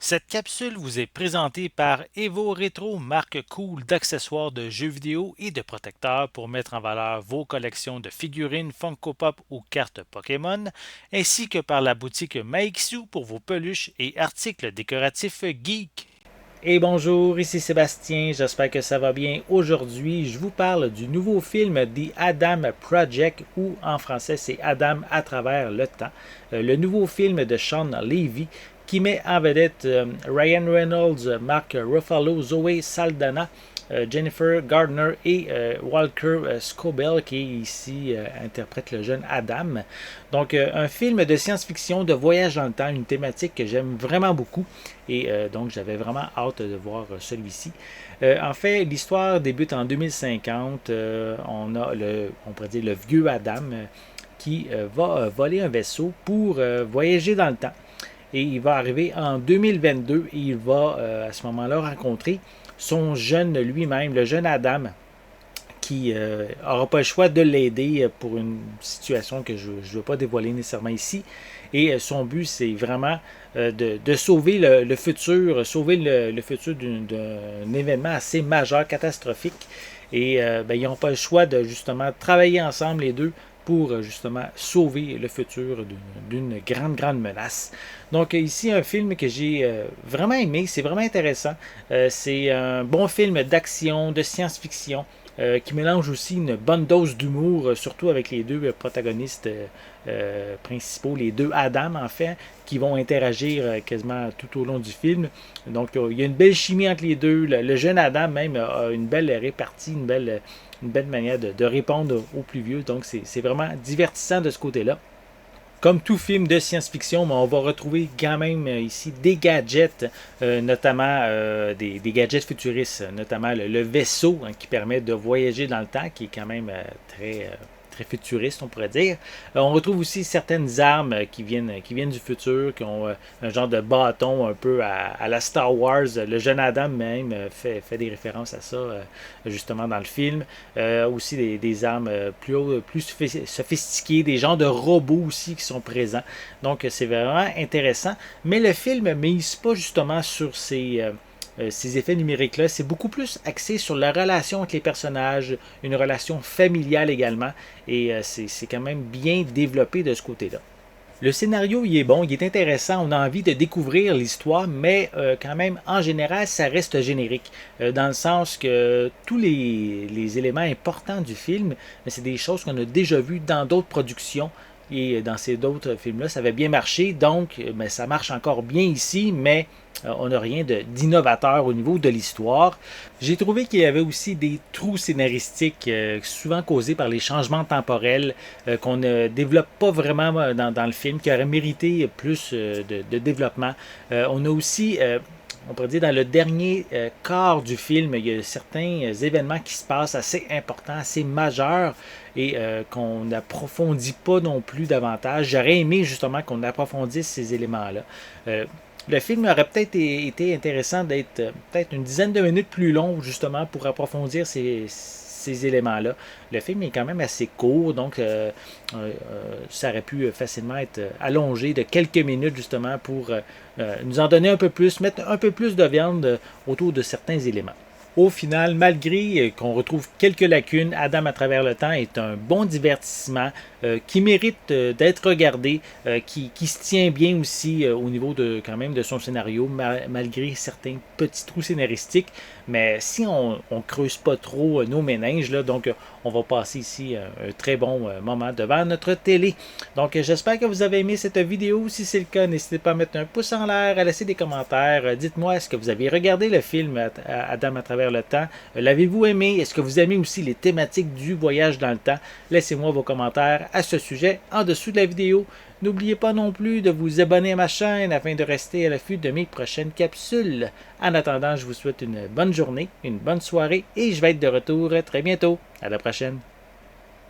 Cette capsule vous est présentée par Evo Retro, marque cool d'accessoires de jeux vidéo et de protecteurs pour mettre en valeur vos collections de figurines Funko Pop ou cartes Pokémon, ainsi que par la boutique Maixu pour vos peluches et articles décoratifs geek. Et bonjour, ici Sébastien, j'espère que ça va bien. Aujourd'hui, je vous parle du nouveau film The Adam Project, ou en français c'est Adam à travers le temps. Le nouveau film de Sean Levy qui met en vedette Ryan Reynolds, Mark Ruffalo, Zoe Saldana, Jennifer Gardner et Walker Scobell qui ici interprète le jeune Adam. Donc un film de science-fiction, de voyage dans le temps, une thématique que j'aime vraiment beaucoup et donc j'avais vraiment hâte de voir celui-ci. En fait, l'histoire débute en 2050. On a on pourrait dire le vieux Adam qui va voler un vaisseau pour voyager dans le temps. Et il va arriver en 2022 et il va à ce moment-là rencontrer son jeune lui-même, le jeune Adam, qui n'aura pas le choix de l'aider pour une situation que je ne veux pas dévoiler nécessairement ici. Et son but, c'est vraiment de sauver le futur, sauver le futur d'un événement assez majeur, catastrophique. Et ben, ils n'ont pas le choix de justement travailler ensemble les deux pour justement sauver le futur d'une grande, grande menace. Donc ici, un film que j'ai vraiment aimé, c'est vraiment intéressant. C'est un bon film d'action, de science-fiction, qui mélange aussi une bonne dose d'humour, surtout avec les deux protagonistes principaux, les deux Adam en fait, qui vont interagir quasiment tout au long du film. Donc il y a une belle chimie entre les deux. Le jeune Adam même a une belle répartie, une belle manière de répondre aux plus vieux. Donc c'est vraiment divertissant de ce côté-là. Comme tout film de science-fiction, on va retrouver quand même ici des gadgets, notamment des gadgets futuristes, notamment le vaisseau qui permet de voyager dans le temps, qui est quand même très futuriste, on pourrait dire. On retrouve aussi certaines armes qui viennent du futur, qui ont un genre de bâton un peu à la Star Wars. Le jeune Adam même fait des références à ça, justement, dans le film. Aussi des armes plus sophistiquées, des genres de robots aussi qui sont présents. Donc, c'est vraiment intéressant. Mais le film ne mise pas justement sur ces effets numériques-là, c'est beaucoup plus axé sur la relation entre les personnages, une relation familiale également, et c'est quand même bien développé de ce côté-là. Le scénario, il est bon, il est intéressant, on a envie de découvrir l'histoire, mais quand même, en général, ça reste générique, dans le sens que tous les éléments importants du film, c'est des choses qu'on a déjà vues dans d'autres productions, et dans ces d'autres films-là, ça avait bien marché, donc ben, ça marche encore bien ici, mais on n'a rien d'innovateur au niveau de l'histoire. J'ai trouvé qu'il y avait aussi des trous scénaristiques souvent causés par les changements temporels qu'on ne développe pas vraiment dans le film, qui auraient mérité plus de développement. On a aussi on pourrait dire dans le dernier quart du film, il y a certains événements qui se passent assez importants, assez majeurs et qu'on n'approfondit pas non plus davantage. J'aurais aimé justement qu'on approfondisse ces éléments-là. Le film aurait peut-être été intéressant d'être peut-être une dizaine de minutes plus long justement pour approfondir ces éléments-là. Le film est quand même assez court, donc ça aurait pu facilement être allongé de quelques minutes justement pour nous en donner un peu plus, mettre un peu plus de viande autour de certains éléments. Au final, malgré qu'on retrouve quelques lacunes, Adam à travers le temps est un bon divertissement qui mérite d'être regardé, qui se tient bien aussi au niveau de quand même de son scénario, malgré certains petits trous scénaristiques. Mais si on ne creuse pas trop nos méninges, là, donc on va passer ici un très bon moment devant notre télé. Donc j'espère que vous avez aimé cette vidéo. Si c'est le cas, n'hésitez pas à mettre un pouce en l'air, à laisser des commentaires. Dites-moi, est-ce que vous avez regardé le film Adam à travers le temps? L'avez-vous aimé? Est-ce que vous aimez aussi les thématiques du voyage dans le temps? Laissez-moi vos commentaires à ce sujet en dessous de la vidéo. N'oubliez pas non plus de vous abonner à ma chaîne afin de rester à l'affût de mes prochaines capsules. En attendant, je vous souhaite une bonne journée, une bonne soirée et je vais être de retour très bientôt. À la prochaine.